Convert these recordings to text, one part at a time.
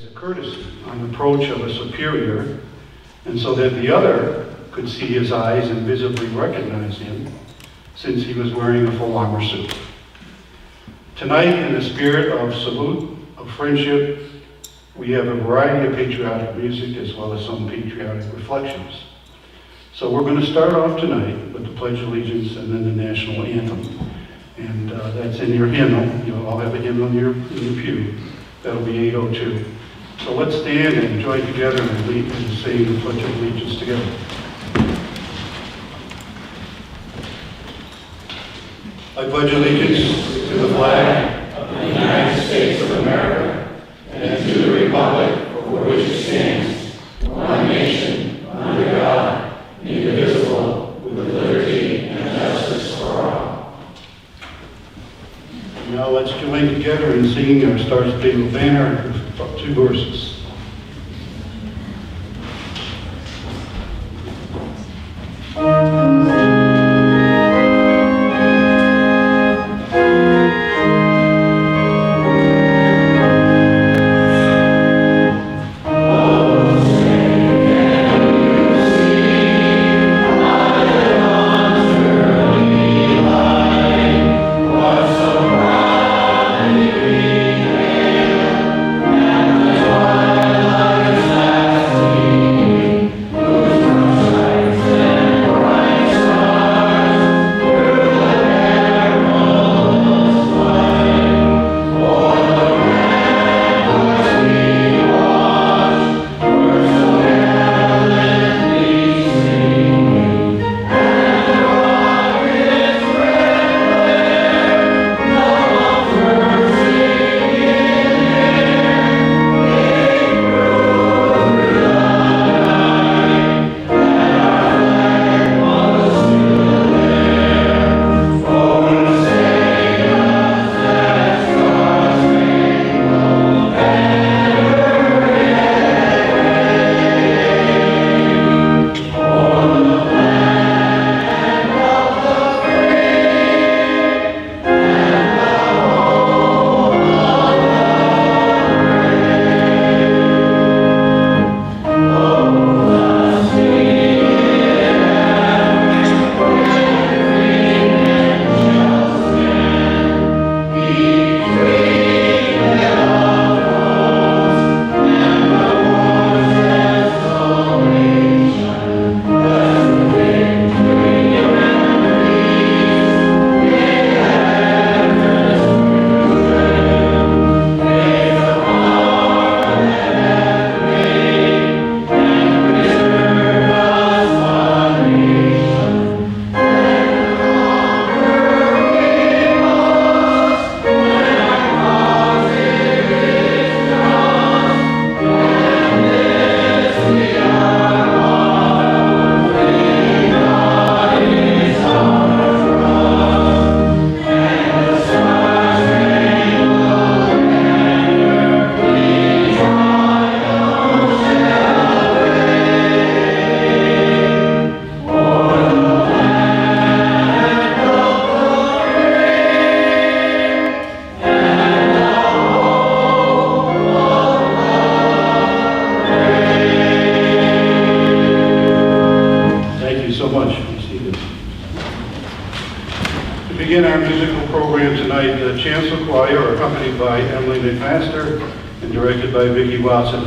a courtesy on approach of a superior, and so that the other could see his eyes and visibly recognize him, since he was wearing a full armor suit. Tonight, in the spirit of salute, of friendship, we have a variety of patriotic music as well as some patriotic reflections. So we're going to start off tonight with the Pledge of Allegiance and then the national anthem. And that's in your hymnal. You'll all have a hymnal in your pew. That'll be 802. So let's stand and join together and lead and sing the Pledge of Allegiance together. I pledge allegiance to the flag of the United States of America and to the republic for which it stands, one nation, under God, indivisible, with liberty and justice for all. Now let's join together in singing our Star Spangled Banner, 2 verses.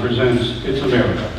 Presents It's America.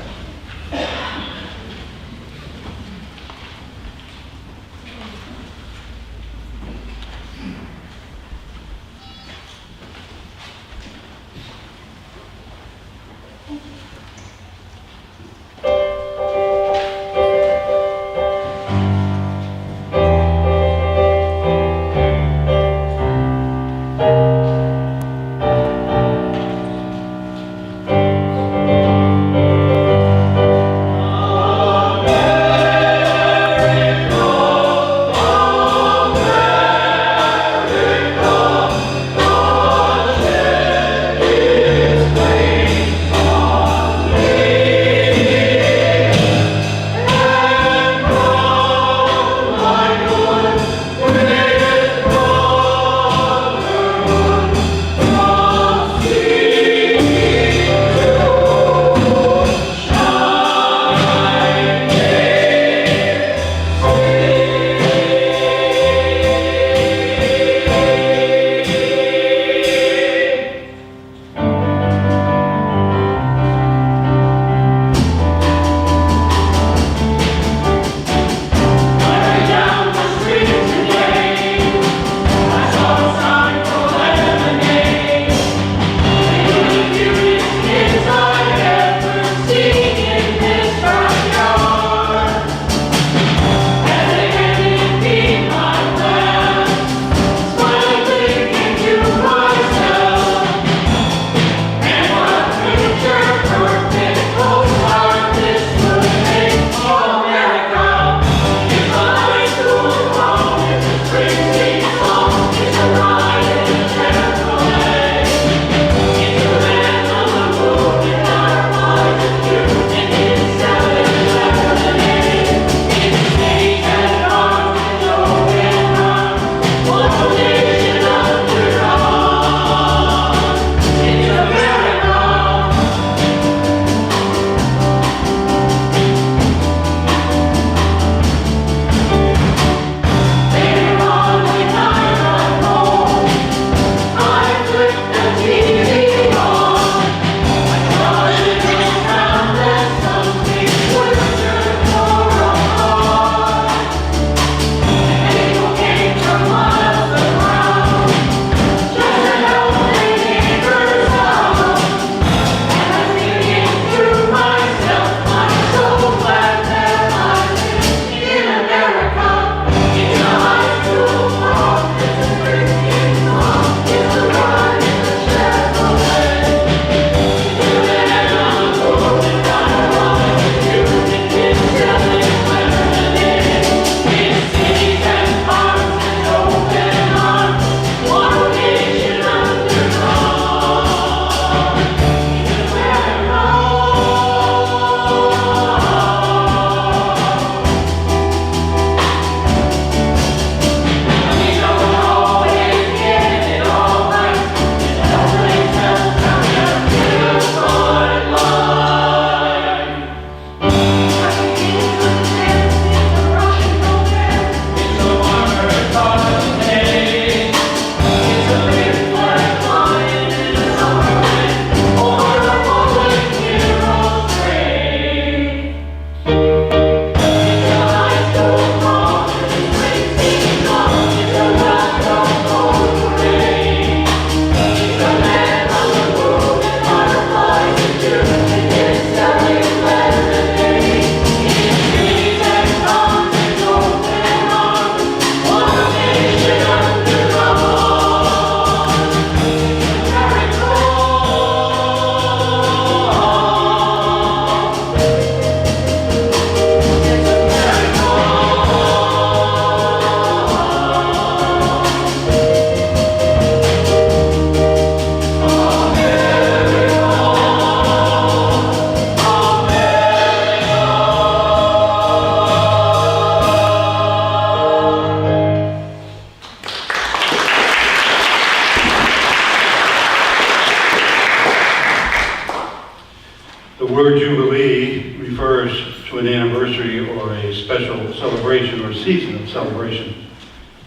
a special celebration or season of celebration.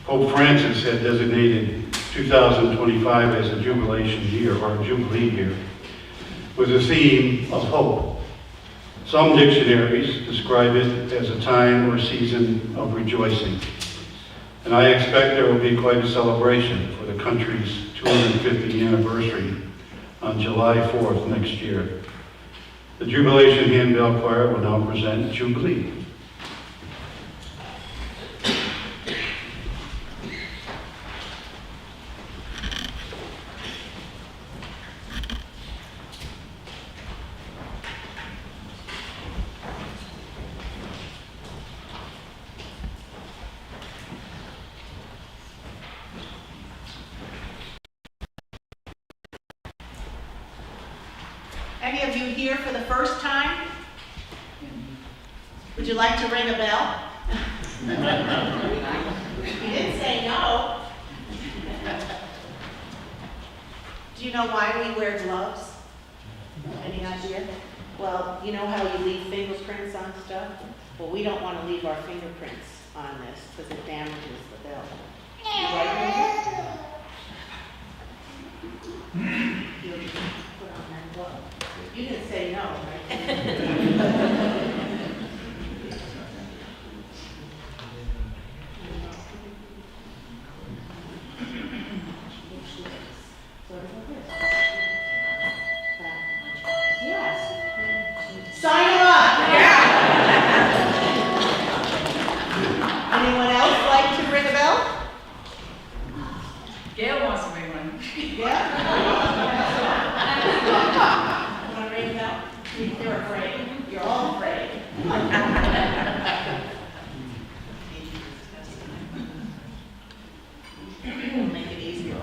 Pope Francis had designated 2025 as a jubilation year, or a jubilee year, with a theme of hope. Some dictionaries describe it as a time or season of rejoicing. And I expect there will be quite a celebration for the country's 250th anniversary on July 4th next year. The Jubilation Handbell Choir will now present Jubilee. Any of you here for the first time? Would you like to ring a bell? You didn't say no. Do you know why we wear gloves? Any idea? Well, you know how you leave fingerprints on stuff? Well, we don't want to leave our fingerprints on this because it damages the bell. You right, Linda? You'll put on that glove. You didn't say no, right? Yes. Sign them up. Anyone else like to ring a bell? Gail wants to make one. Yeah? Want to ring a bell? They're afraid. You're all afraid. Make it easier.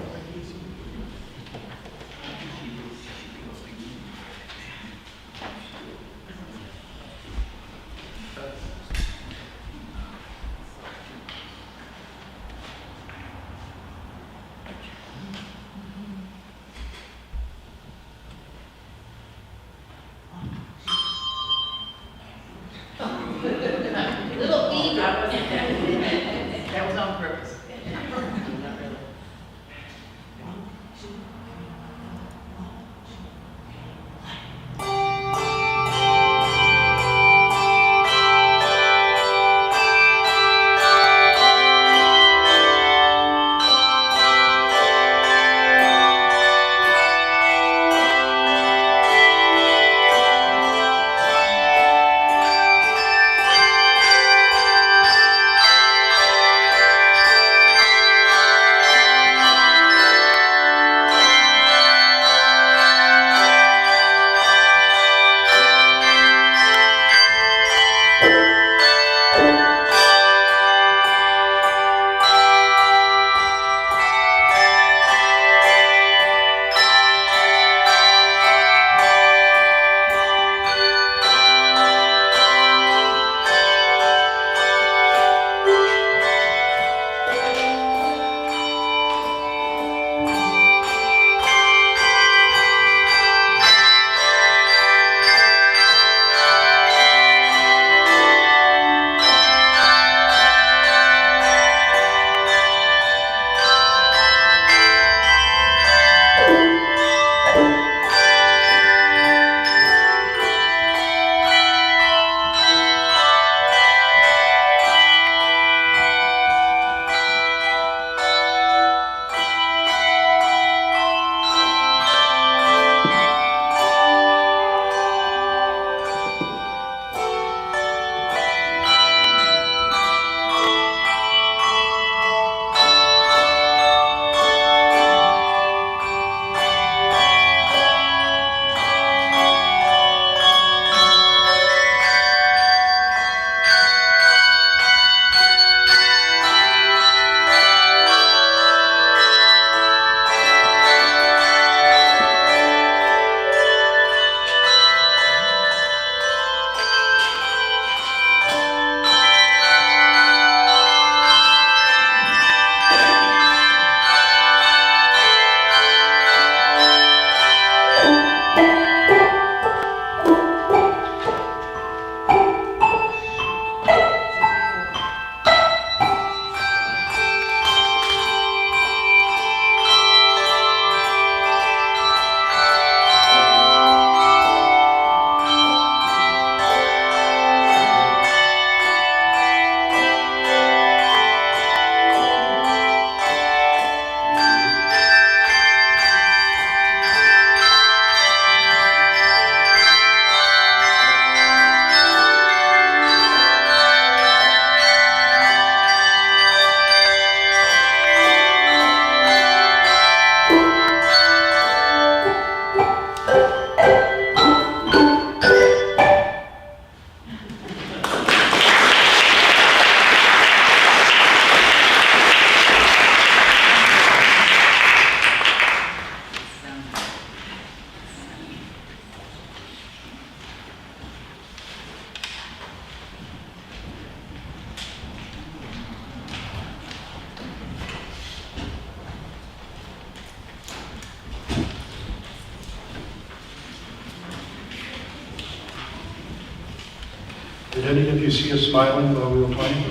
Did any of you see us smiling while we were playing?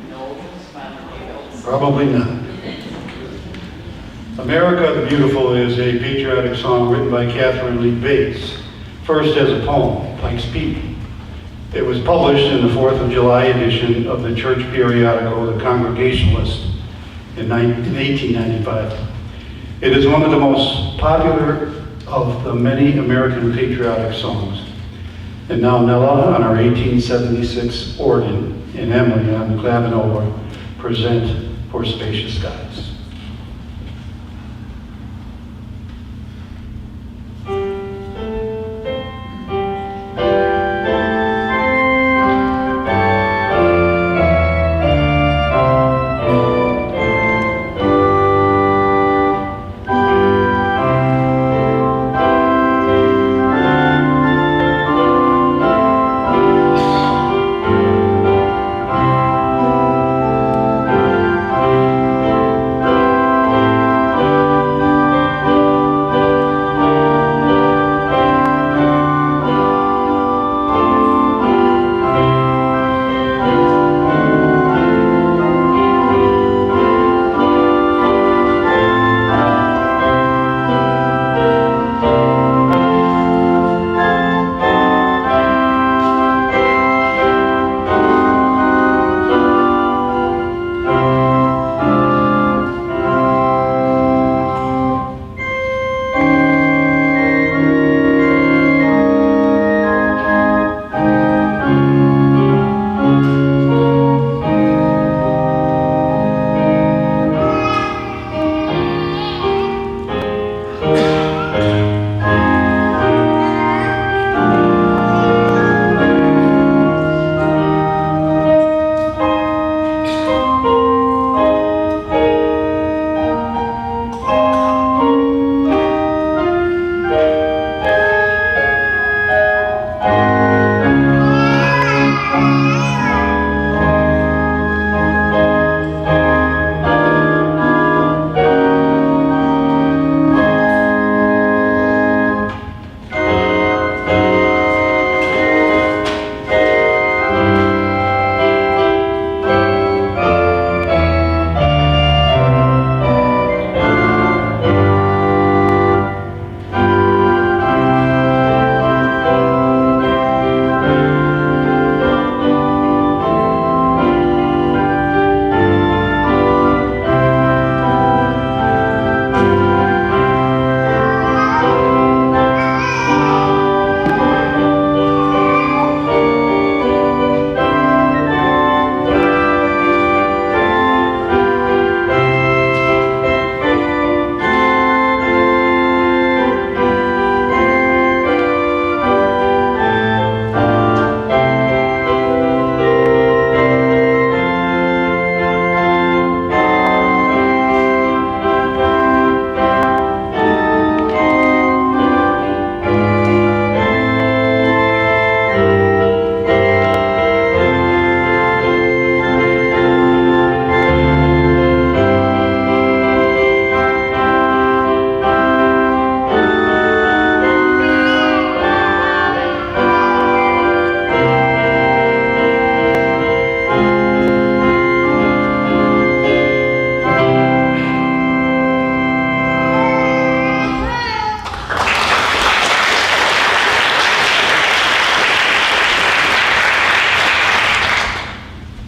No, smiling. Probably not. America the Beautiful is a patriotic song written by Catherine Lee Bates, first as a poem, Pike's Peak. It was published in the 4th of July edition of the church periodical, The Congregationalist, in 1895. It is one of the most popular of the many American patriotic songs. And now Nella on our 1876 organ and Emily on the clavinola present For Spacious Skies.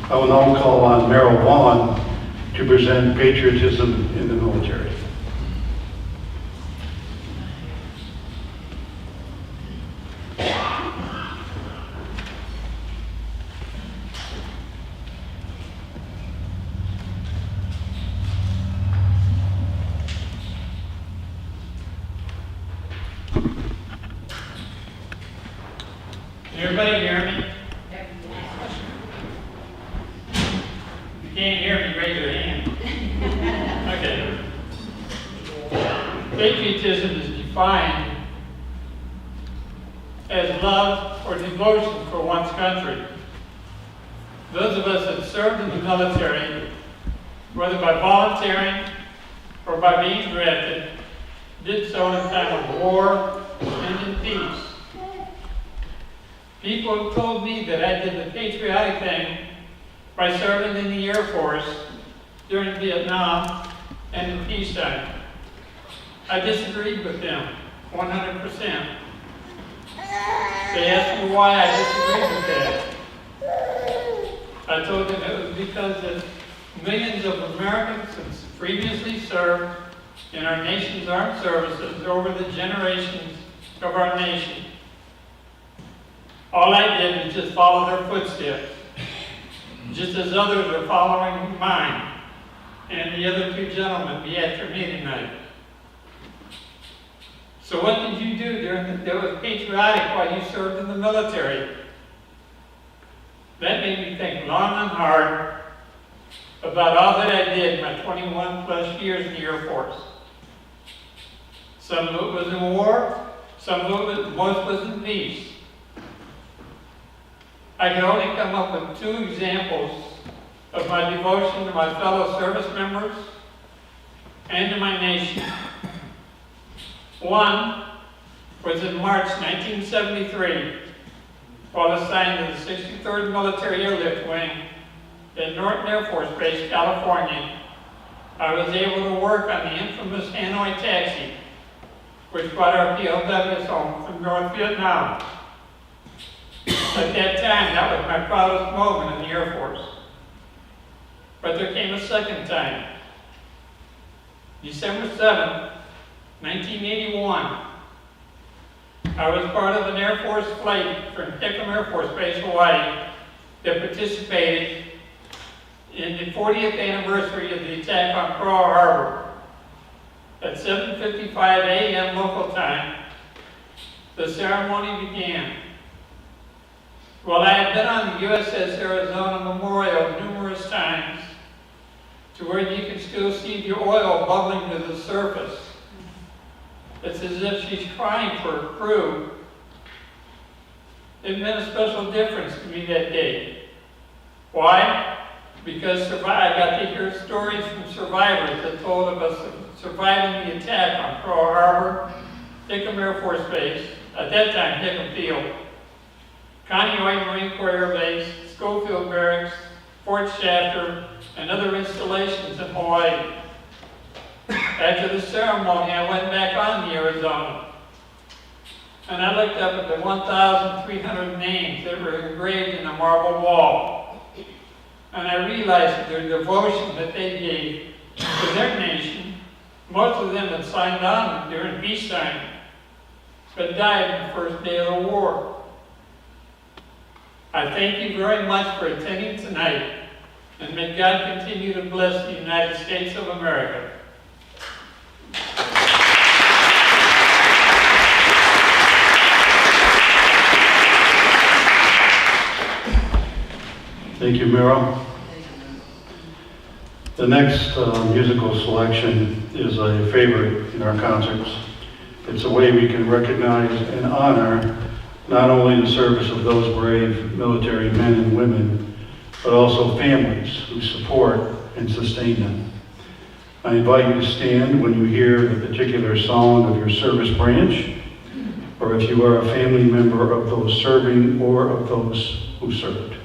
I will now call on Merrill Vaughn to present Patriotism in the Military. Can everybody hear me? If you can't hear me, raise your hand. Okay. Patriotism is defined as love or devotion for one's country. Those of us that served in the military, whether by volunteering or by being drafted, did so in a time of war and in peace. People have told me that I did the patriotic thing by serving in the Air Force during Vietnam and in peacetime. I disagreed with them 100%. They asked me why I disagreed with that. I told them it was because that millions of Americans have previously served in our nation's armed services over the generations of our nation. All I did was just follow their footsteps, just as others are following mine and the other two gentlemen be after me tonight. So what did you do that was patriotic while you served in the military? That made me think long and hard about all that I did in my 21 plus years in the Air Force. Some of it was in war, some of it, most was in peace. I can only come up with two examples of my devotion to my fellow service members and to my nation. One was in March 1973, while assigned to the 63rd Military Airlift Wing at Norton Air Force Base, California. I was able to work on the infamous Hanoi taxi, which brought our POWs home from North Vietnam. At that time, that was my proudest moment in the Air Force. But there came a second time. December 7th, 1981, I was part of an Air Force flight from Hickam Air Force Base, Hawaii, that participated in the 40th anniversary of the attack on Pearl Harbor. At 7:55 a.m. local time, the ceremony began. Well, I had been on the USS Arizona Memorial numerous times to where you can still see the oil bubbling to the surface. It's as if she's crying for her crew. It meant a special difference to me that day. Why? Because I got to hear stories from survivors that told of us surviving the attack on Pearl Harbor, Hickam Air Force Base, at that time Hickam Field, Kaneohe Marine Corps Air Base, Schofield Barracks, Fort Shafter, and other installations in Hawaii. After the ceremony, I went back on the Arizona, and I looked up at the 1,300 names that were engraved in the marble wall, and I realized their devotion that they gave to their nation. Most of them had signed on during peacetime, but died on the first day of the war. I thank you very much for attending tonight, and may God continue to bless the United States of America. Thank you, Mira. The next musical selection is a favorite in our concerts. It's a way we can recognize and honor not only the service of those brave military men and women, but also families who support and sustain them. I invite you to stand when you hear the particular song of your service branch, or if you are a family member of those serving or of those who served.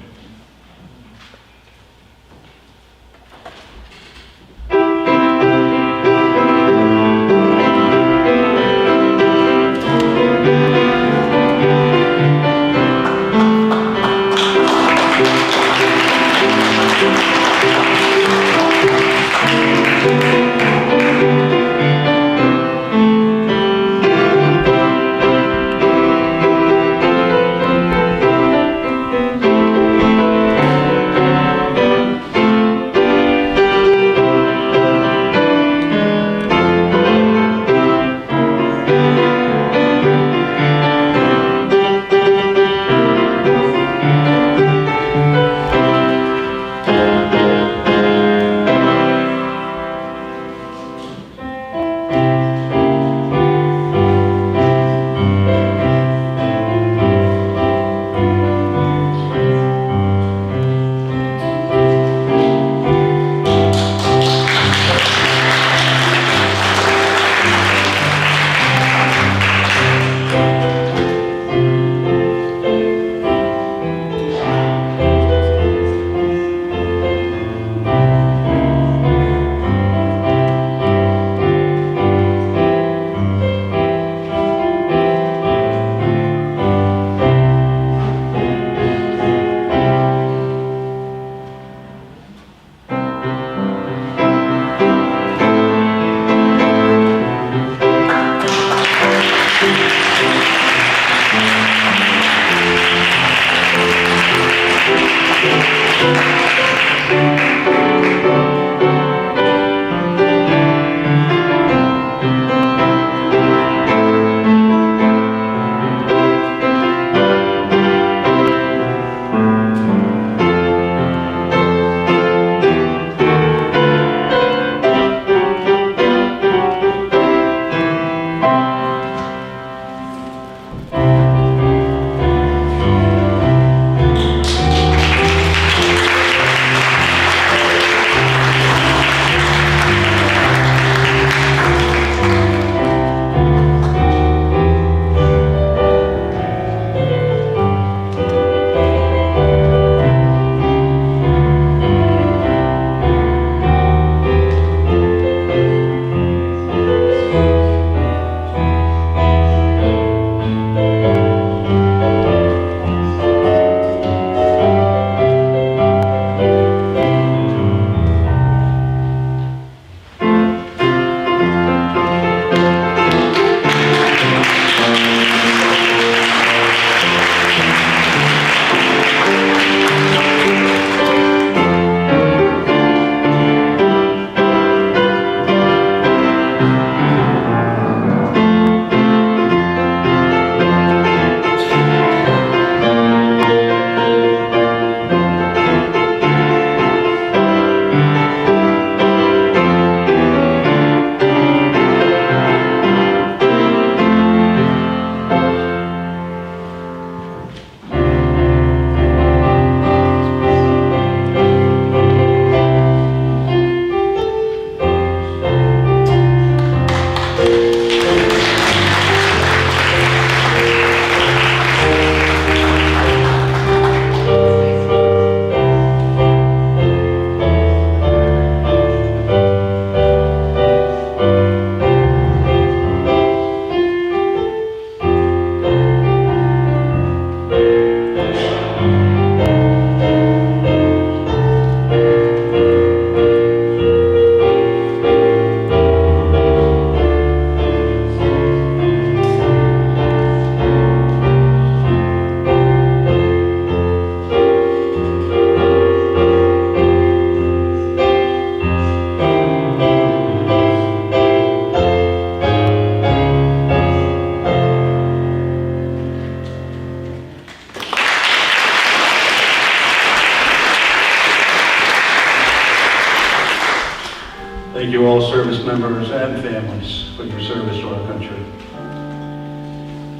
Thank you all service members and families for your service to our country.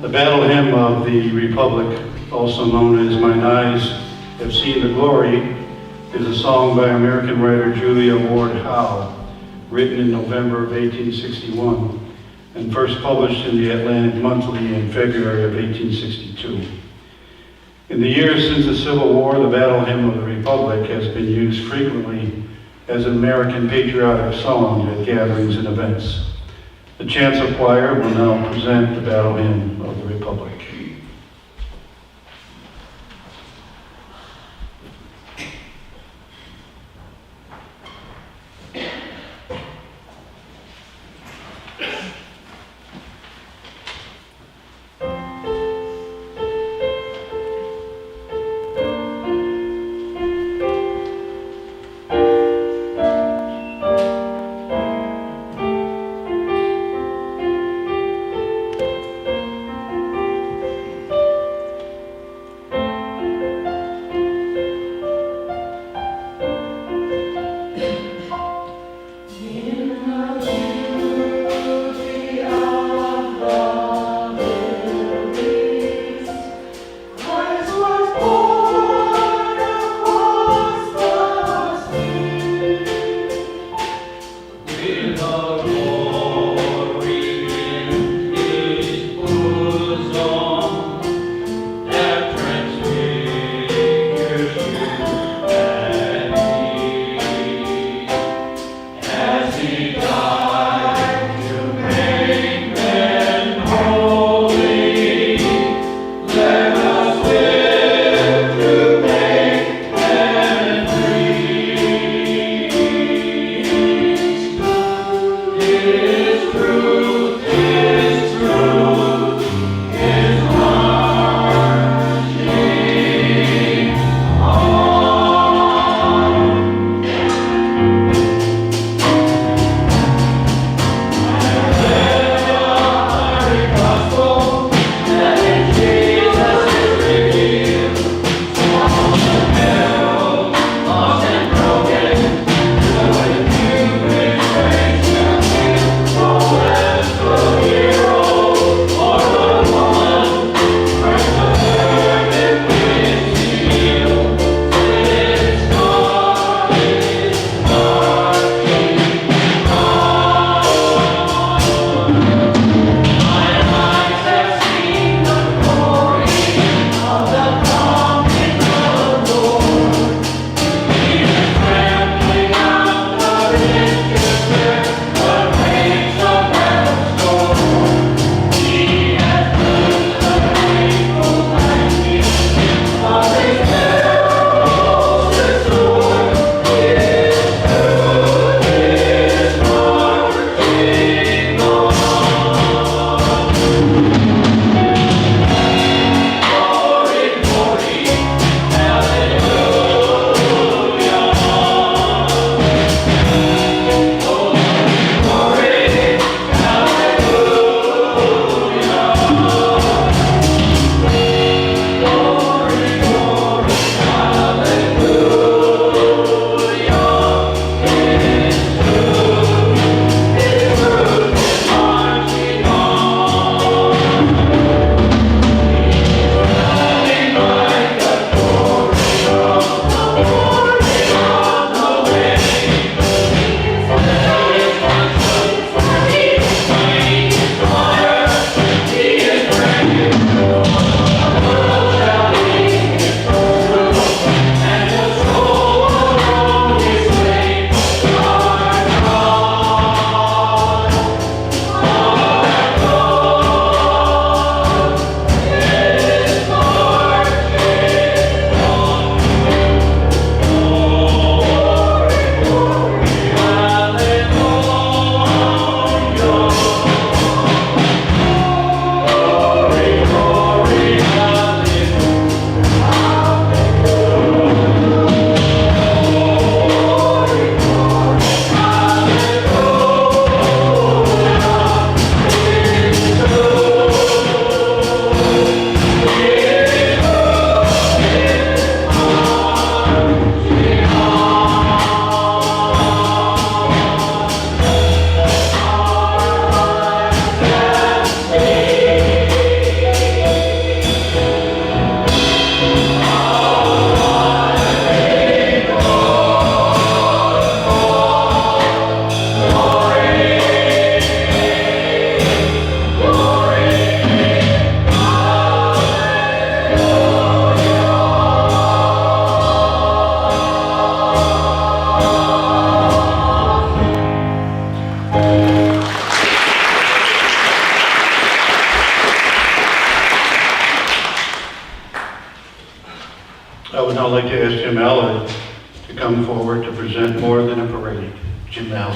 The battle hymn of the Republic, also known as Mine Eyes Have Seen the Glory, is a song by American writer Julia Ward Howe, written in November of 1861 and first published in the Atlantic Monthly in February of 1862. In the years since the Civil War, the battle hymn of the Republic has been used frequently as an American patriotic song at gatherings and events. The chancel choir will now present the battle hymn of the Republic. like to ask Jim Allard to come forward to present More Than a Parade. Jim Allard.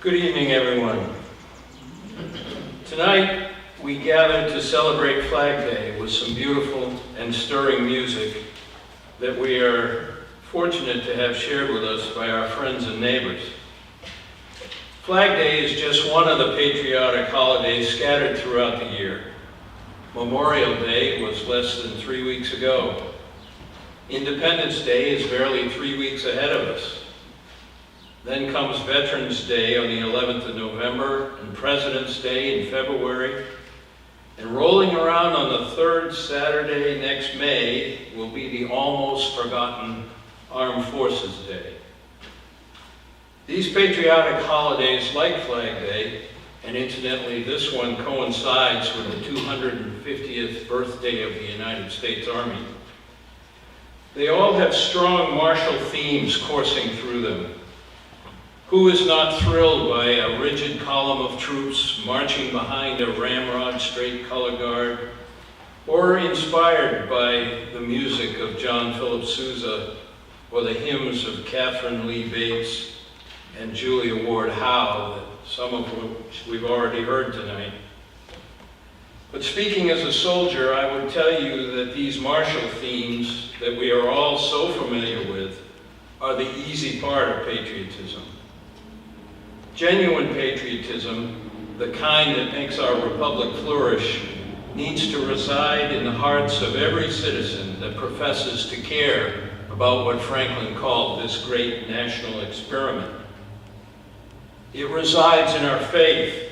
Good evening, everyone. Tonight, we gather to celebrate Flag Day with some beautiful and stirring music that we are fortunate to have shared with us by our friends and neighbors. Flag Day is just one of the patriotic holidays scattered throughout the year. Memorial Day was less than 3 weeks ago. Independence Day is barely 3 weeks ahead of us. Then comes Veterans Day on the 11th of November and President's Day in February. And rolling around on the third Saturday next May will be the almost forgotten Armed Forces Day. These patriotic holidays like Flag Day, and incidentally this one coincides with the 250th birthday of the United States Army, they all have strong martial themes coursing through them. Who is not thrilled by a rigid column of troops marching behind a ramrod straight color guard, or inspired by the music of John Philip Sousa, or the hymns of Catherine Lee Bates and Julia Ward Howe, some of which we've already heard tonight. But speaking as a soldier, I would tell you that these martial themes that we are all so familiar with are the easy part of patriotism. Genuine patriotism, the kind that makes our republic flourish, needs to reside in the hearts of every citizen that professes to care about what Franklin called this great national experiment. It resides in our faith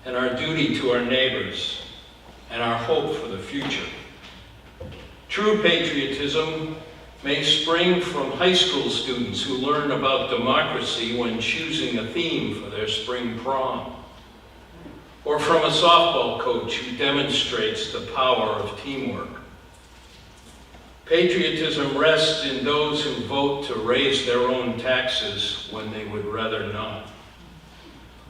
and our duty to our neighbors and our hope for the future. True patriotism may spring from high school students who learn about democracy when choosing a theme for their spring prom, or from a softball coach who demonstrates the power of teamwork. Patriotism rests in those who vote to raise their own taxes when they would rather not,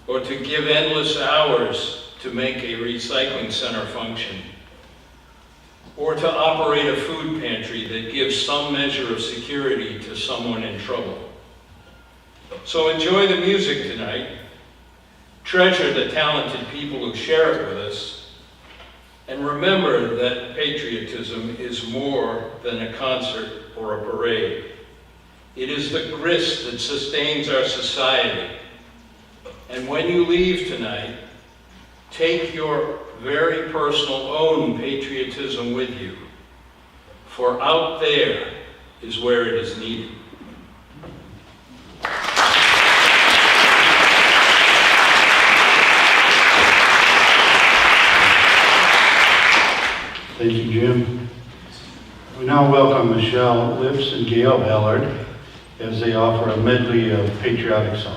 or to give endless hours to make a recycling center function, or to operate a food pantry that gives some measure of security to someone in trouble. So enjoy the music tonight, treasure the talented people who share it with us, and remember that patriotism is more than a concert or a parade. It is the grist that sustains our society. And when you leave tonight, take your very personal own patriotism with you, for out there is where it is needed. Thank you, Jim. We now welcome Michelle Lips and Gail Allard as they offer a medley of patriotic songs.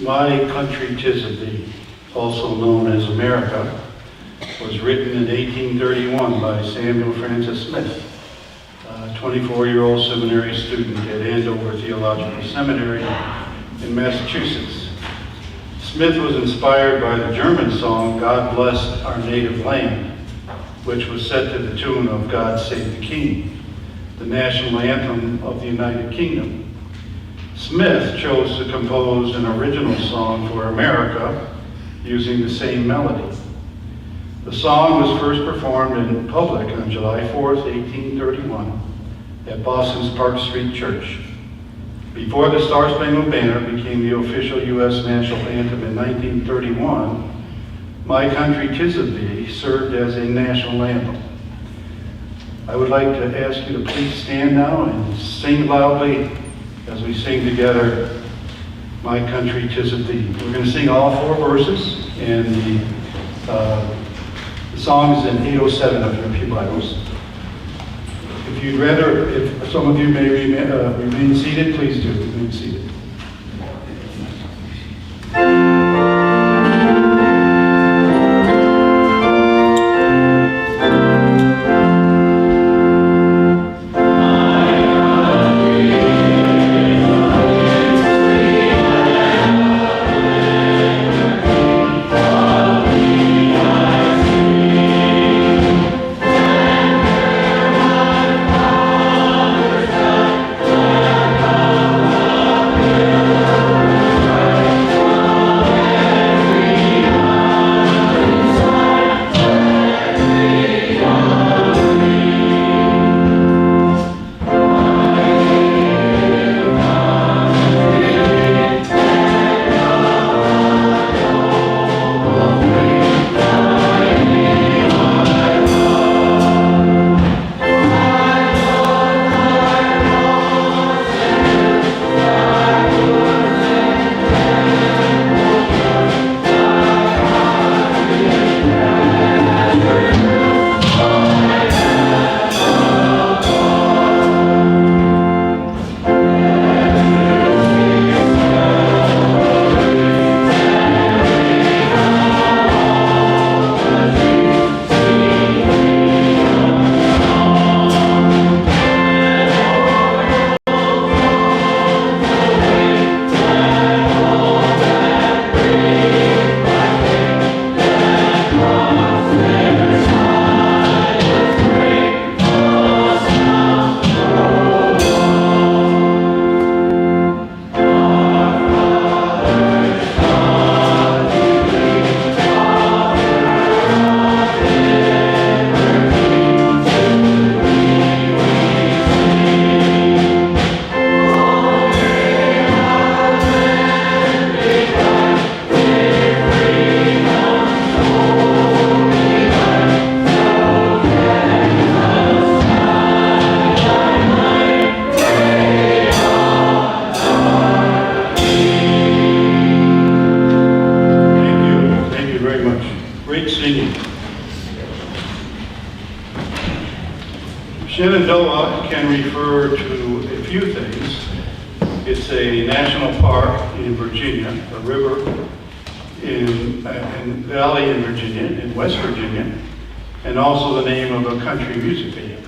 My Country 'Tis of Thee, also known as America, was written in 1831 by Samuel Francis Smith, a 24-year-old seminary student at Andover Theological Seminary in Massachusetts. Smith was inspired by the German song, God Bless Our Native Land, which was set to the tune of God Save the King, the national anthem of the United Kingdom. Smith chose to compose an original song for America using the same melody. The song was first performed in public on July 4th, 1831 at Boston's Park Street Church. Before the Star Spangled Banner became the official U.S. national anthem in 1931, My Country 'Tis of Thee served as a national anthem. I would like to ask you to please stand now and sing loudly as we sing together, My Country 'Tis of Thee. We're going to sing all 4 verses, and the song is in 807 of your pew Bibles. If you'd rather, if some of you may remain seated, please do remain seated. Shenandoah can refer to a few things. It's a national park in Virginia, a river in valley in Virginia, in West Virginia, and also the name of a country music band.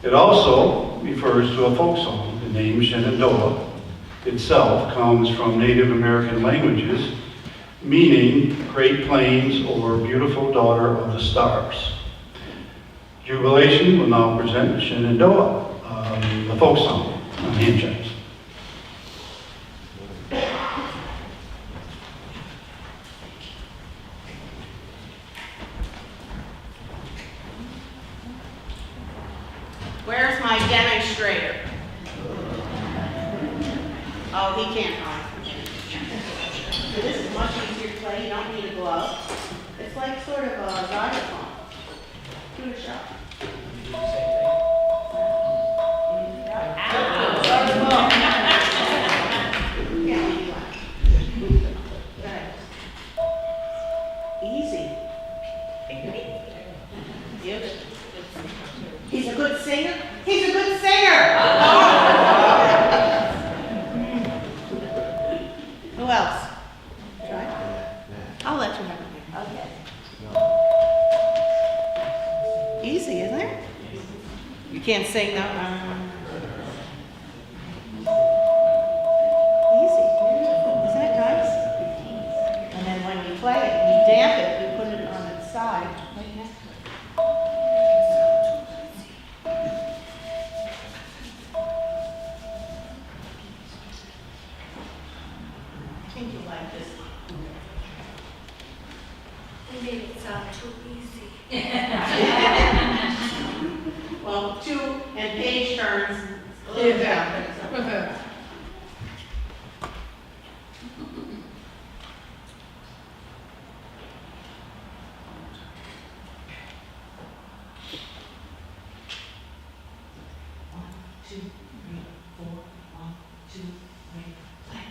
It also refers to a folk song. The name Shenandoah itself comes from Native American languages, meaning Great Plains or beautiful daughter of the stars. Jubilation will now present Shenandoah, the folk song on hand chimes. Where's my demonstrator? Oh, he can't run. So this is much easier to play. You don't need a glove. It's like sort of a xylophone. Give it a shot. Easy. He's a good singer. He's a good singer. Oh, else? Try? I'll let you have it. Okay. Easy, isn't it? You can't say no. Easy, isn't it nice? And then when we play it, we damp it, we put it on its side. Right next to it. I think you like this. They made it sound too easy. Well, two and page turns. A little down. One, two, three, four. 1, 2, 3, play.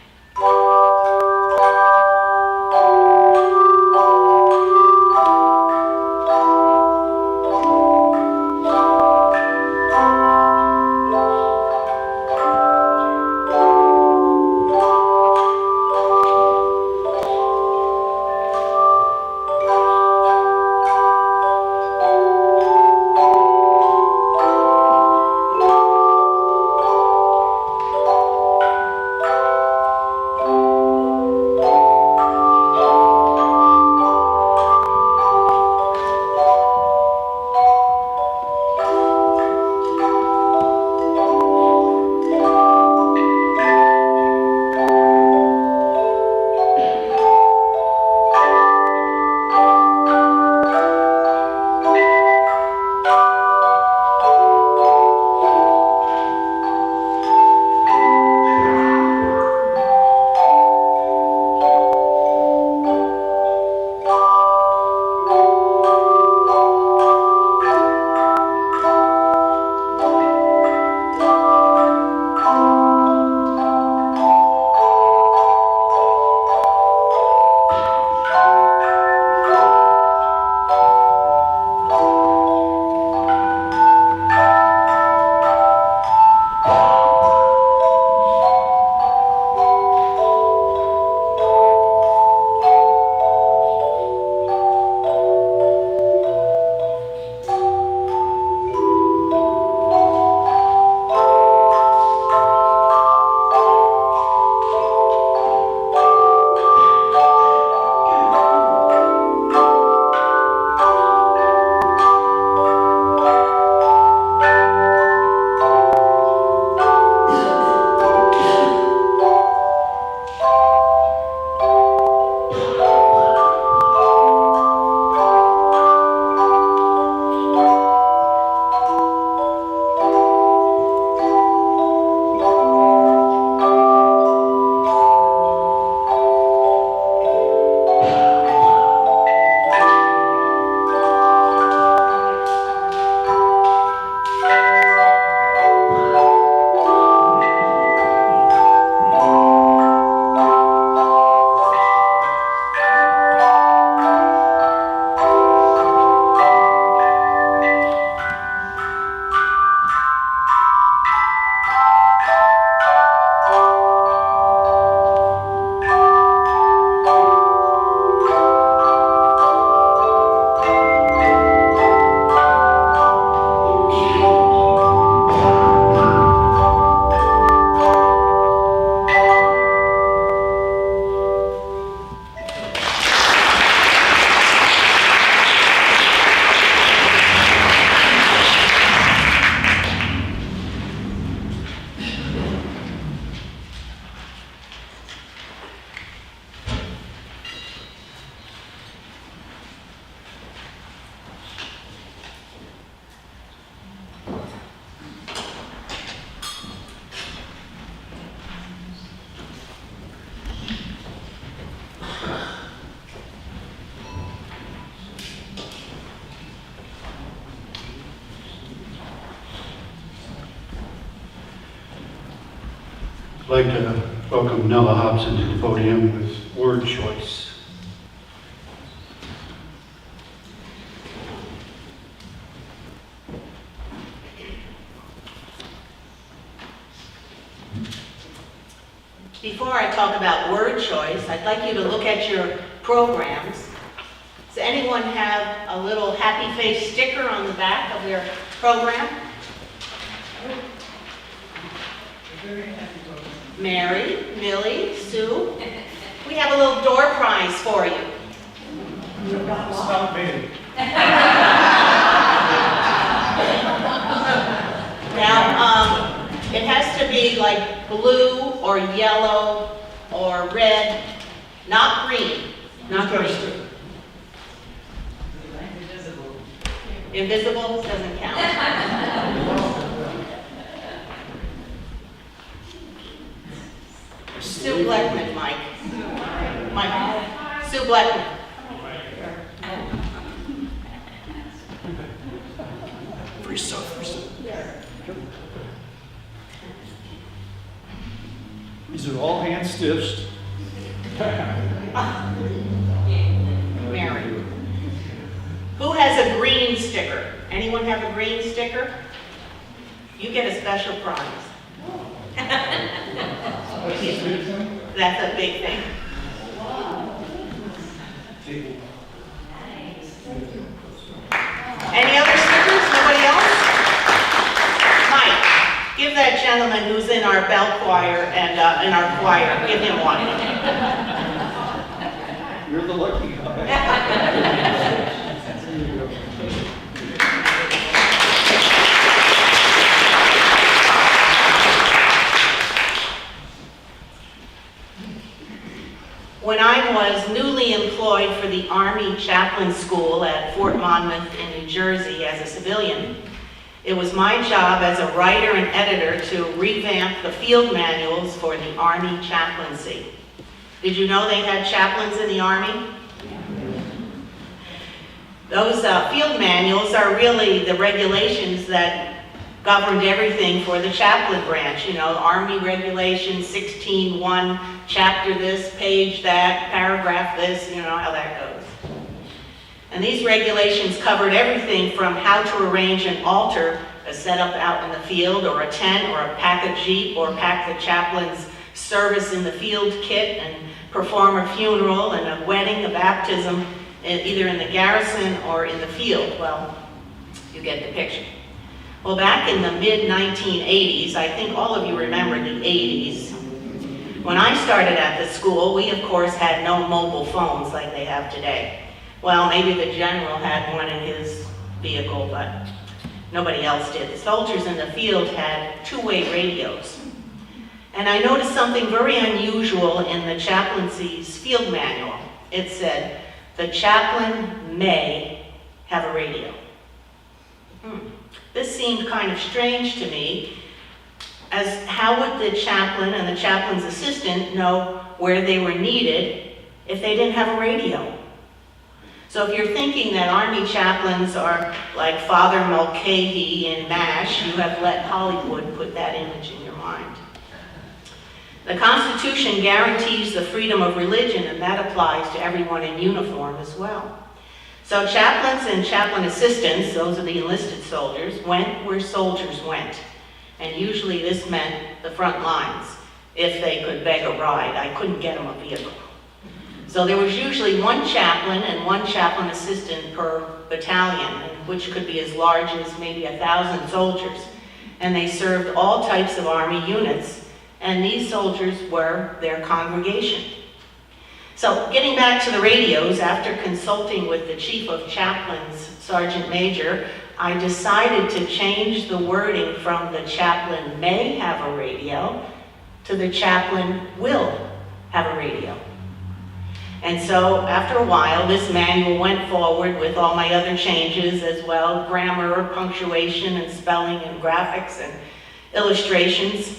I'd like to welcome Nella Hobson to the podium with word choice. Before I talk about word choice, I'd like you to look at your programs. Does anyone have a little happy face sticker on the back of their program? Mary, Millie, Sue. We have a little door prize for you. Stop me. Now, it has to be like blue or yellow or red, not green, not green. Invisible doesn't count. Sue Blackman, Mike. Mike. Sue Blackman. Free stuff, free stuff. These are all hand stitched. Mary. Who has a green sticker? Anyone have a green sticker? You get a special prize. That's a big thing. Any other stickers? Nobody else? Mike, give that gentleman who's in our bell choir and in our choir, give him one. You're the lucky guy. When I was newly employed for the Army Chaplain School at Fort Monmouth in New Jersey as a civilian, it was my job as a writer and editor to revamp the field manuals for the Army chaplaincy. Did you know they had chaplains in the Army? Those field manuals are really the regulations that governed everything for the chaplain branch. You know, Army Regulation 16.1, chapter this, page that, paragraph this, you know how that goes. And these regulations covered everything from how to arrange an altar, a setup out in the field, or a tent, or pack a jeep, or pack the chaplain's service in the field kit, and perform a funeral and a wedding, a baptism, either in the garrison or in the field. Well, you get the picture. Well, back in the mid-1980s, I think all of you remember the 80s, when I started at the school, we of course had no mobile phones like they have today. Well, maybe the general had one in his vehicle, but nobody else did. The soldiers in the field had two-way radios. And I noticed something very unusual in the chaplaincy's field manual. It said, the chaplain may have a radio. This seemed kind of strange to me, as how would the chaplain and the chaplain's assistant know where they were needed if they didn't have a radio? So if you're thinking that Army chaplains are like Father Mulcahy in MASH, you have let Hollywood put that image in your mind. The Constitution guarantees the freedom of religion, and that applies to everyone in uniform as well. So chaplains and chaplain assistants, those are the enlisted soldiers, went where soldiers went. And usually this meant the front lines, if they could beg a ride. I couldn't get them a vehicle. So there was usually one chaplain and one chaplain assistant per battalion, which could be as large as maybe 1,000 soldiers. And they served all types of Army units, and these soldiers were their congregation. So getting back to the radios, after consulting with the Chief of Chaplains, Sergeant Major, I decided to change the wording from the chaplain may have a radio to the chaplain will have a radio. And so after a while, this manual went forward with all my other changes as well, grammar, punctuation, and spelling, and graphics, and illustrations.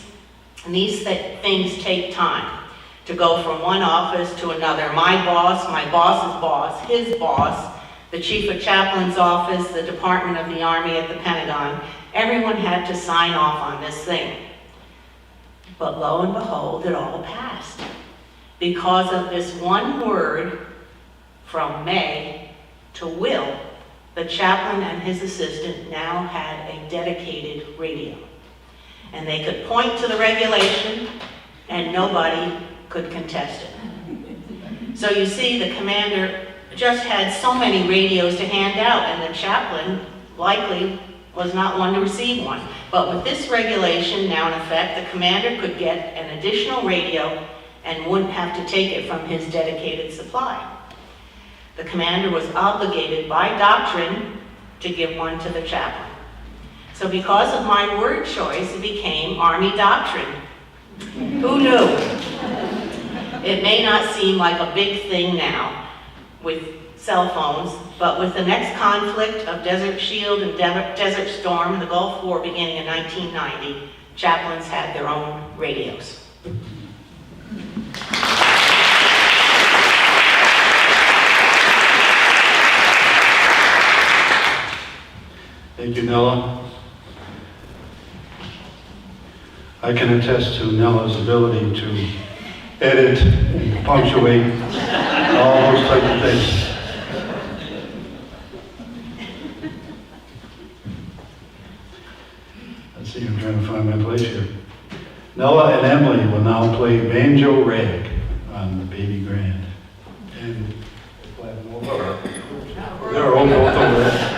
And these things take time to go from one office to another. My boss's boss, his boss, the Chief of Chaplain's office, the Department of the Army at the Pentagon, everyone had to sign off on this thing. But lo and behold, it all passed. Because of this one word, from may to will, the chaplain and his assistant now had a dedicated radio. And they could point to the regulation, and nobody could contest it. So you see, the commander just had so many radios to hand out, and the chaplain likely was not one to receive one. But with this regulation now in effect, the commander could get an additional radio and wouldn't have to take it from his dedicated supply. The commander was obligated by doctrine to give one to the chaplain. So because of my word choice, it became Army doctrine. Who knew? It may not seem like a big thing now with cell phones, but with the next conflict of Desert Shield and Desert Storm in the Gulf War beginning in 1990, chaplains had their own radios. Thank you, Nella. I can attest to Nella's ability to edit and punctuate, all those type of things. Let's see, I'm trying to find my place here. Nella and Emily will now play Banjo Rag on the Baby Grand. And they're all both over there.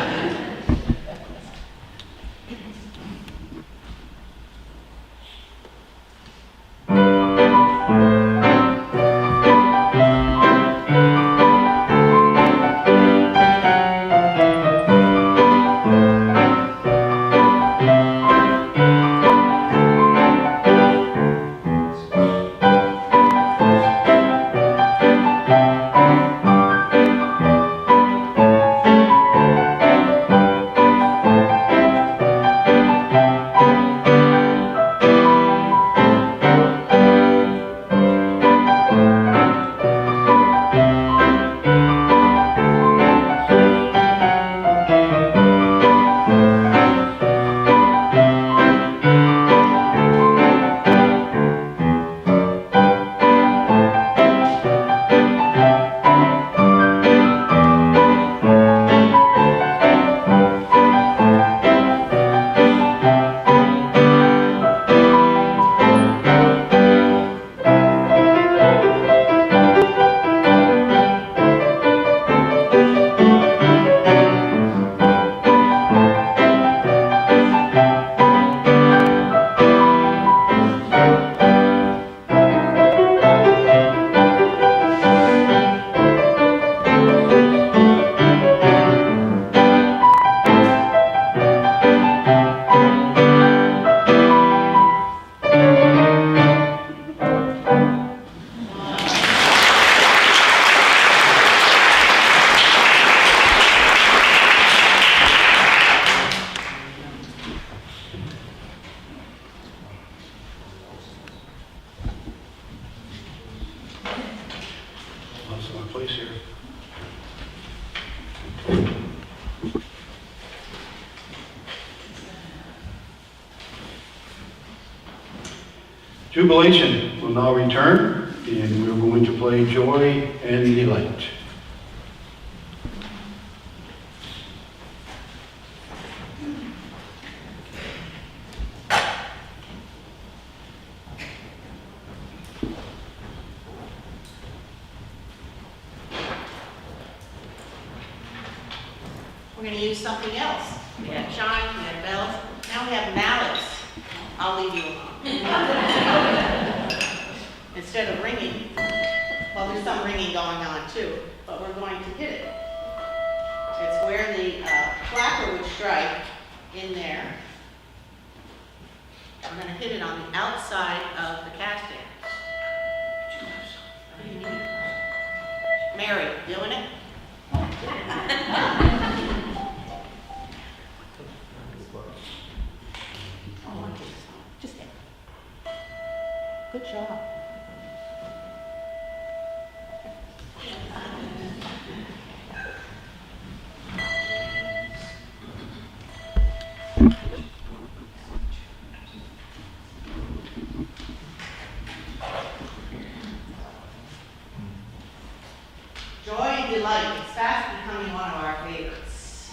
Lost my place here. Jubilation will now return, and we're going to play Joy and Delight. We're going to use something else. We have chimes, we have bells, now we have mallets. I'll leave you alone. Instead of ringing, well, there's some ringing going on too, but we're going to hit it. It's where the clapper would strike in there. I'm going to hit it on the outside of the cast iron. Mary, doing it? Just hit. Good job. Joy and delight is fast becoming one of our favorites.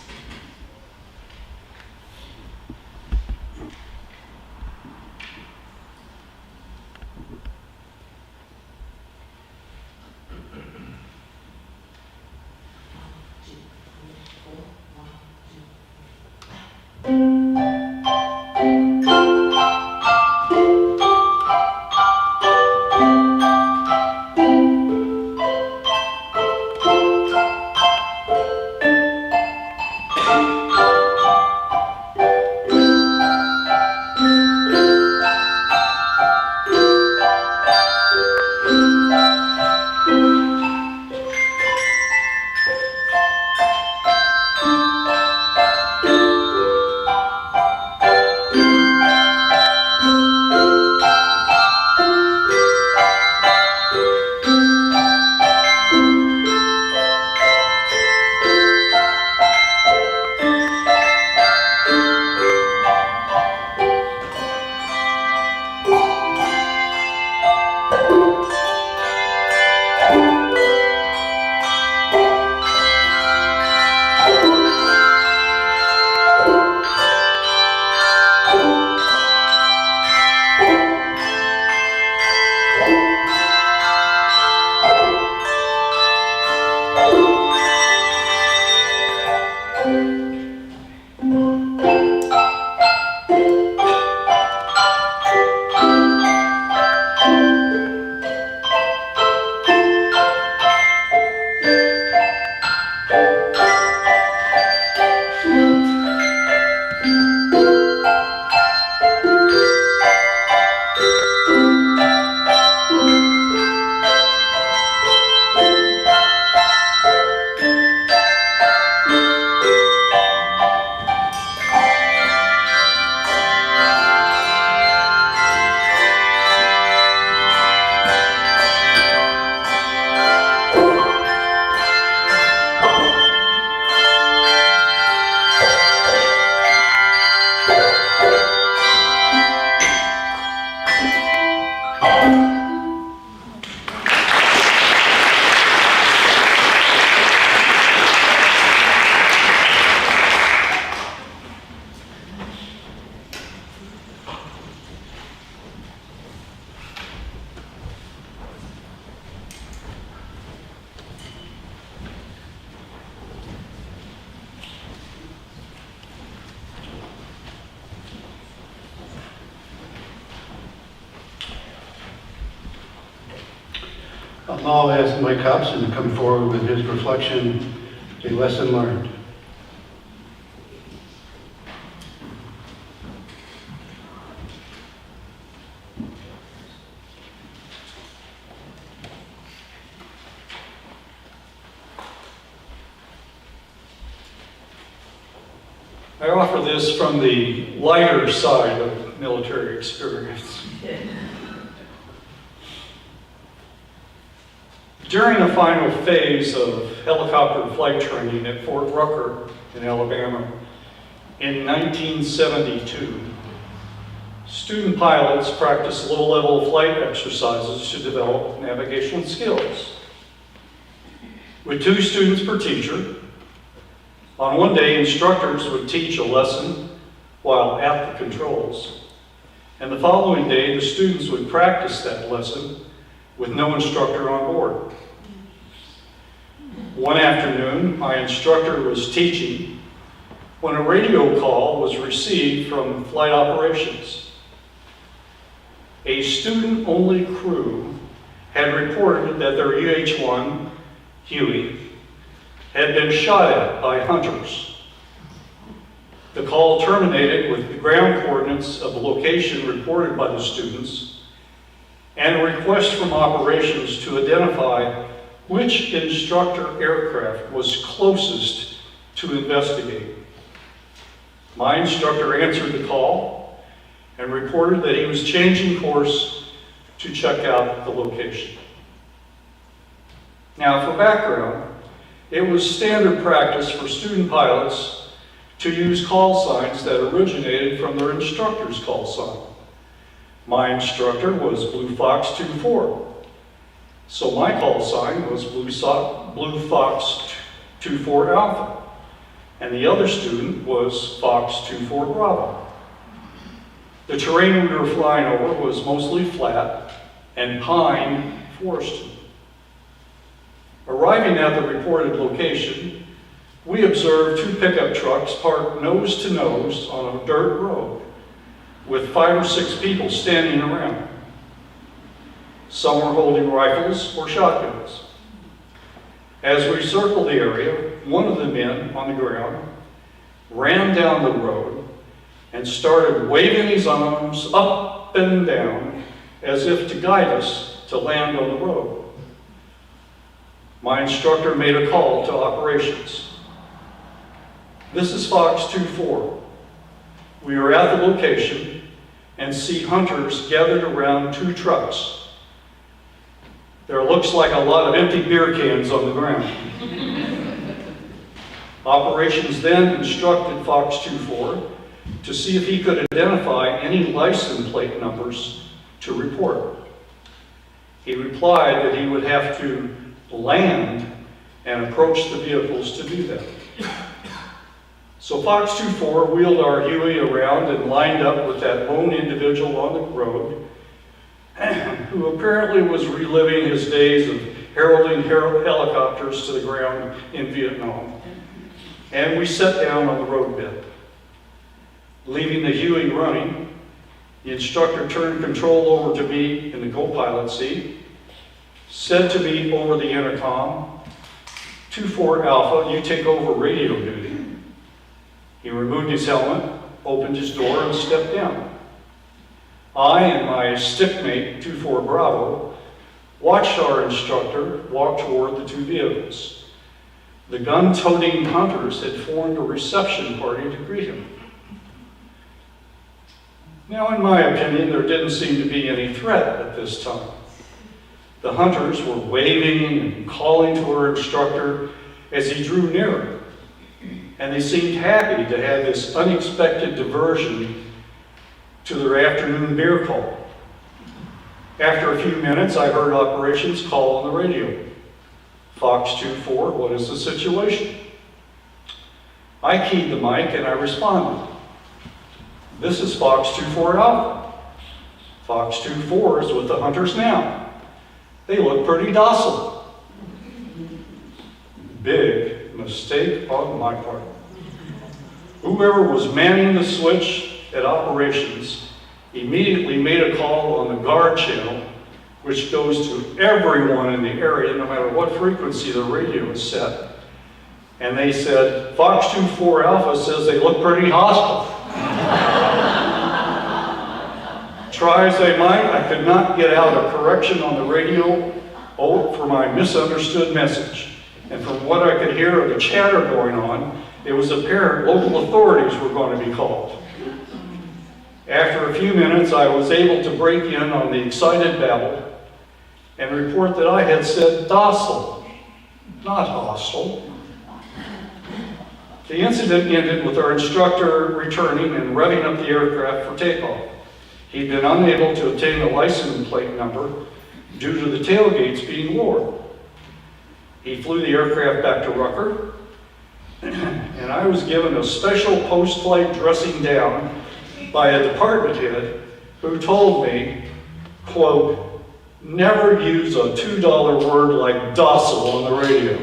I'll now ask Mike Hobson to come forward with his reflection, a lesson learned. I offer this from the lighter side of military experience. During the final phase of helicopter flight training at Fort Rucker in Alabama in 1972, student pilots practiced low-level flight exercises to develop navigational skills. With 2 students per teacher, on one day instructors would teach a lesson while at the controls, and the following day the students would practice that lesson with no instructor on board. One afternoon, my instructor was teaching when a radio call was received from flight operations. A student-only crew had reported that their UH-1 Huey had been shot at by hunters. The call terminated with the ground coordinates of the location reported by the students and a request from operations to identify which instructor aircraft was closest to investigate. My instructor answered the call and reported that he was changing course to check out the location. Now, for background, it was standard practice for student pilots to use call signs that originated from their instructor's call sign. My instructor was Blue Fox 24, so my call sign was Blue Fox 24 Alpha, and the other student was Fox 24 Bravo. The terrain we were flying over was mostly flat and pine forested. Arriving at the reported location, we observed 2 pickup trucks parked nose to nose on a dirt road with 5 or 6 people standing around. Some were holding rifles or shotguns. As we circled the area, one of the men on the ground ran down the road and started waving his arms up and down as if to guide us to land on the road. My instructor made a call to operations. This is Fox 2-4. We are at the location and see hunters gathered around 2 trucks. There looks like a lot of empty beer cans on the ground. Operations then instructed Fox 2-4 to see if he could identify any license plate numbers to report. He replied that he would have to land and approach the vehicles to do that. So Fox 2-4 wheeled our Huey around and lined up with that lone individual on the road who apparently was reliving his days of heralding helicopters to the ground in Vietnam. And we sat down on the roadbed. Leaving the Huey running, the instructor turned control over to me in the co-pilot seat, said to me over the intercom, 2-4 Alpha, you take over radio duty. He removed his helmet, opened his door, and stepped down. I and my stickmate, 2-4 Bravo, watched our instructor walk toward the 2 vehicles. The gun-toting hunters had formed a reception party to greet him. Now, in my opinion, there didn't seem to be any threat at this time. The hunters were waving and calling to our instructor as he drew nearer, and they seemed happy to have this unexpected diversion to their afternoon beer call. After a few minutes, I heard operations call on the radio. Fox 2-4, what is the situation? I keyed the mic and I responded. This is Fox 2-4 Alpha. Fox 2-4 is with the hunters now. They look pretty docile. Big mistake on my part. Whoever was manning the switch at operations immediately made a call on the guard channel, which goes to everyone in the area, no matter what frequency the radio is set. And they said, Fox 2-4 Alpha says they look pretty hostile. Try as I might, I could not get out a correction on the radio for my misunderstood message. And from what I could hear of the chatter going on, it was apparent local authorities were going to be called. After a few minutes, I was able to break in on the excited babble and report that I had said docile, not hostile. The incident ended with our instructor returning and revving up the aircraft for takeoff. He'd been unable to obtain a license plate number due to the tailgates being lowered. He flew the aircraft back to Rucker, and I was given a special post-flight dressing down by a department head who told me, quote, never use a $2 word like docile on the radio.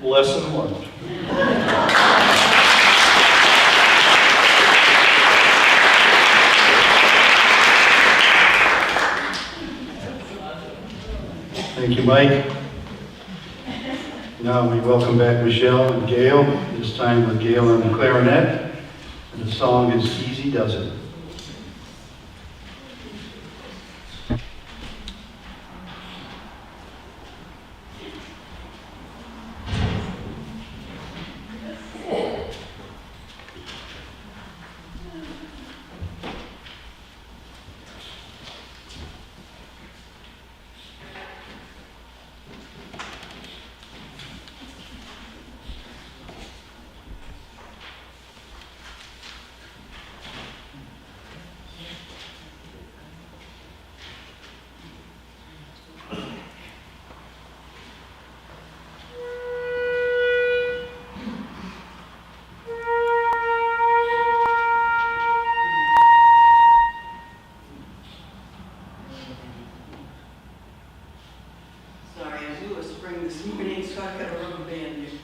Lesson learned. Thank you, Mike. Now we welcome back Michelle and Gail, this time with Gail on the clarinet. And the song is Easy Does It. Spring this morning, so I've got a rubber band here.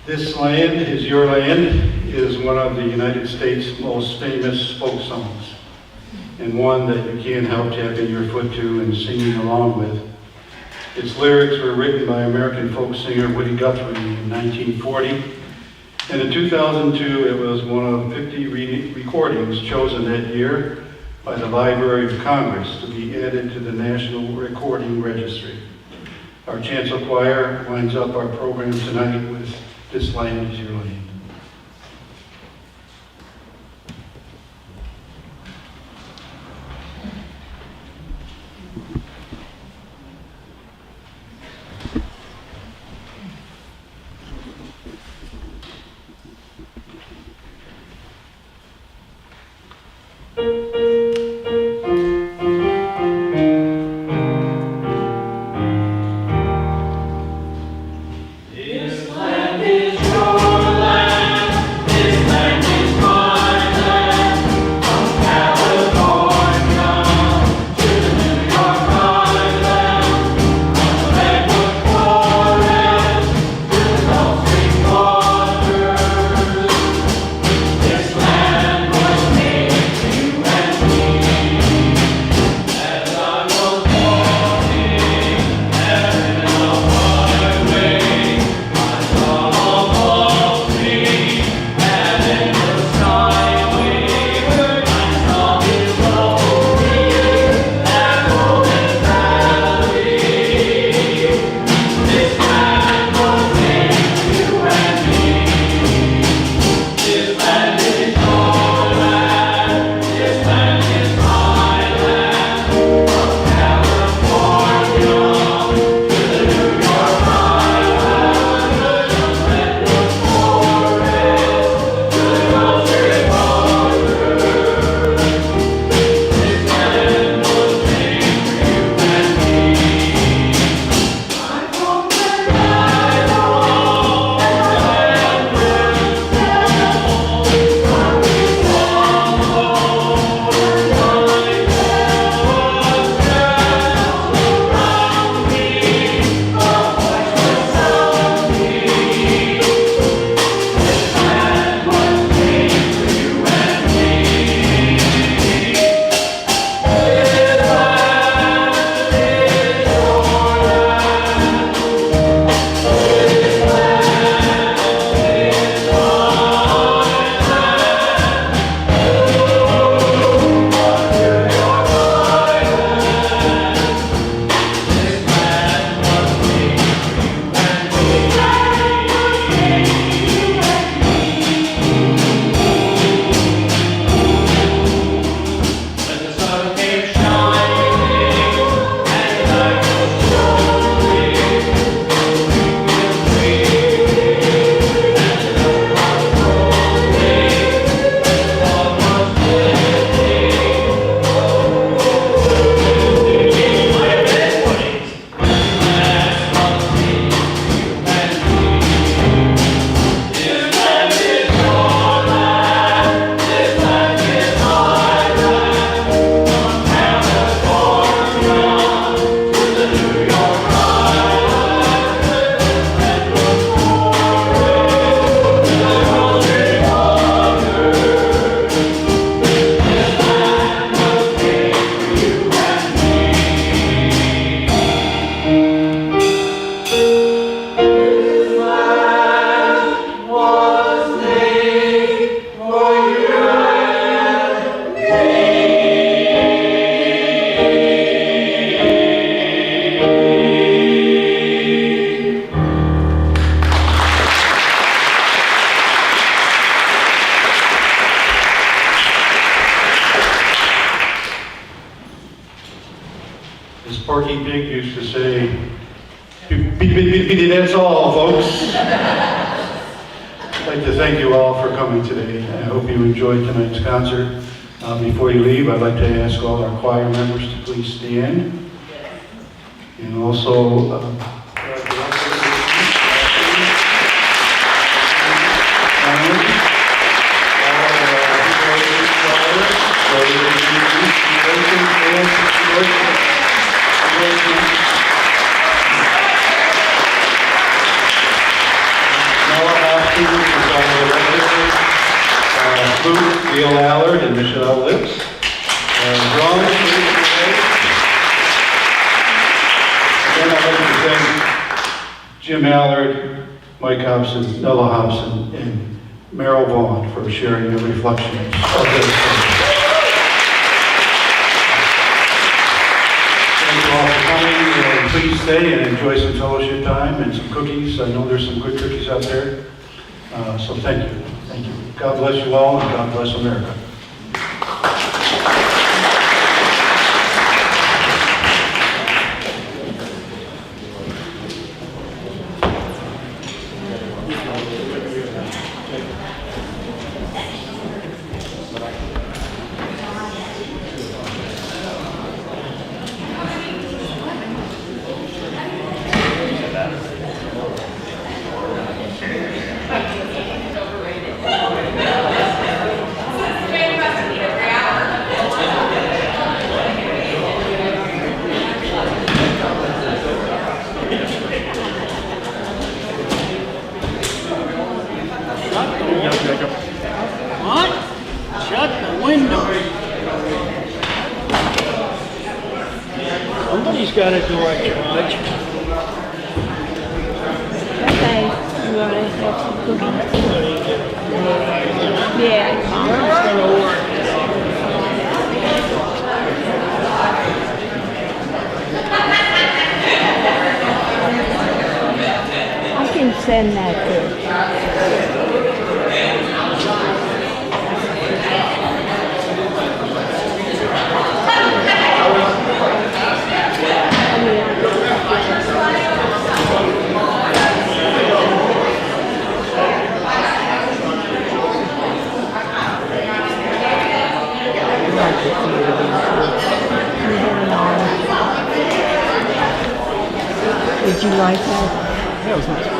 This Land Is Your Land is one of the United States' most famous folk songs, and one that you can't help tapping your foot to and singing along with. Its lyrics were written by American folk singer Woody Guthrie in 1940, and in 2002 it was one of 50 recordings chosen that year by the Library of Congress to be added to the National Recording Registry. Our chancel choir winds up our program tonight with This Land Is Your Land. This land is your land. As Porky Pig used to say, that's all, folks. I'd like to thank you all for coming today. I hope you enjoyed tonight's concert. Before you leave, I'd like to ask all our choir members to please stand. And also, Neil Allard and Michelle Lips. Drums. Again, I'd like to thank Jim Allard, Mike Hobson, Nella Hobson, and Merrill Vaughn for sharing their reflections of this. Thank you all for coming. Please stay and enjoy some fellowship time and some cookies. I know there's some good cookies out there. So thank you. Thank you. God bless you all, and God bless America. What? Shut the window. Somebody's got to do it, George. Okay, you want to have some cookies? Yeah, It's gonna work. I can send that to Did you like that? That was nice.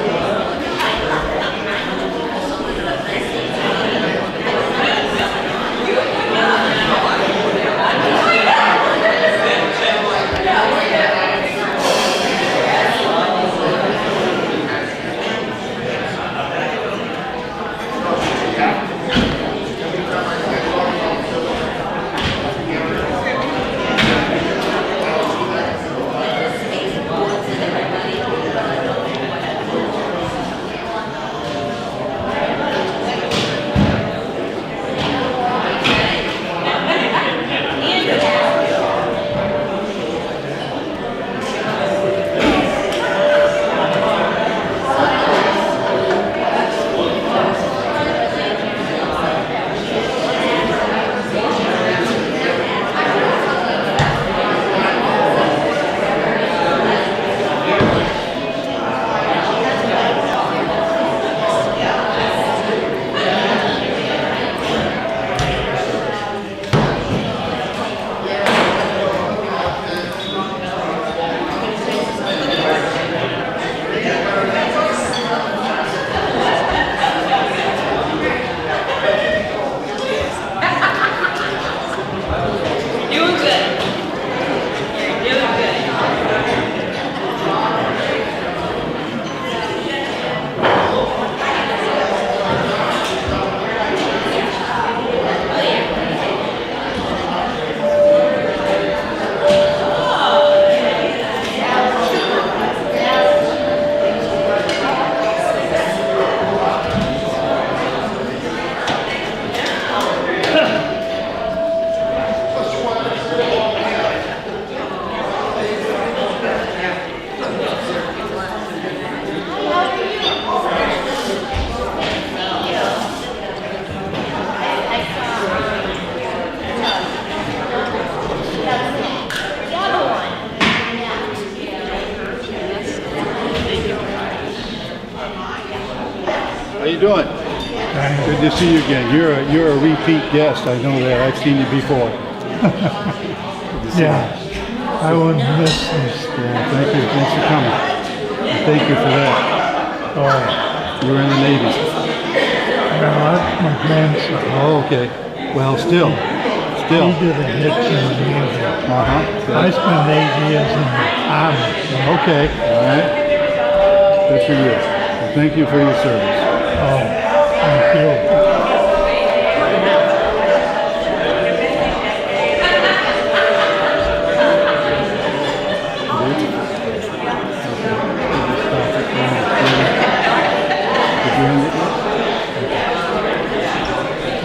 you doing? Good to see you again. You're a repeat guest. I know that. I've seen you before. Yeah, I wouldn't miss this. Yeah, thank you. Thanks for coming. Thank you for that. You were in the Navy. Well, that's my grandson. Oh, okay. Well, still. He did a hitch in the Navy. I spent 8 years in the Army. Okay. All right. Good for you. Well, thank you for your service. Oh, thank you.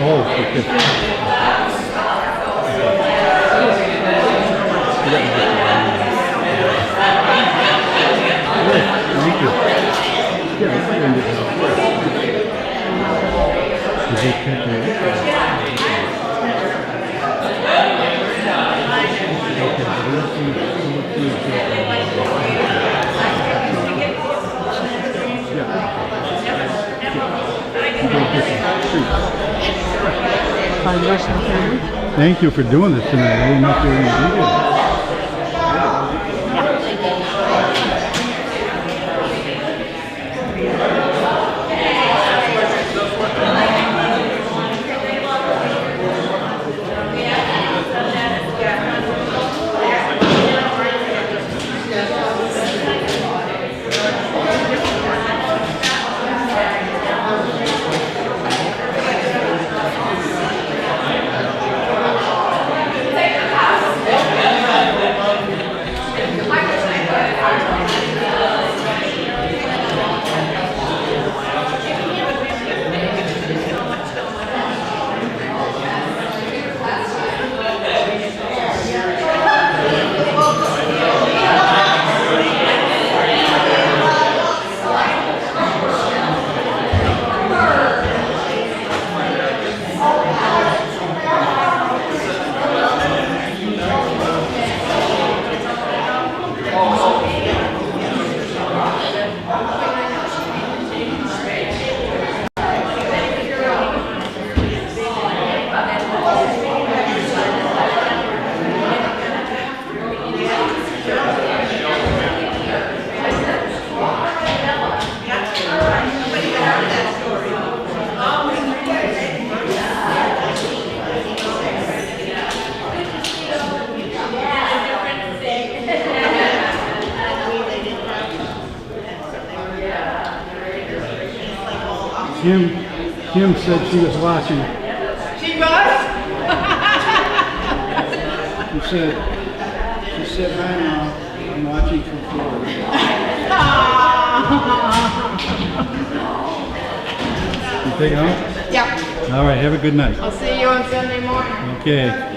Oh, okay. Thank you. Yeah, I ended it. Is it Thank you for doing this tonight. I didn't know if you were going to do this. Kim said she was watching. She was? She said, hi now, I'm watching from Florida. You take it home? Yep. All right, have a good night. I'll see you on Sunday morning. Okay.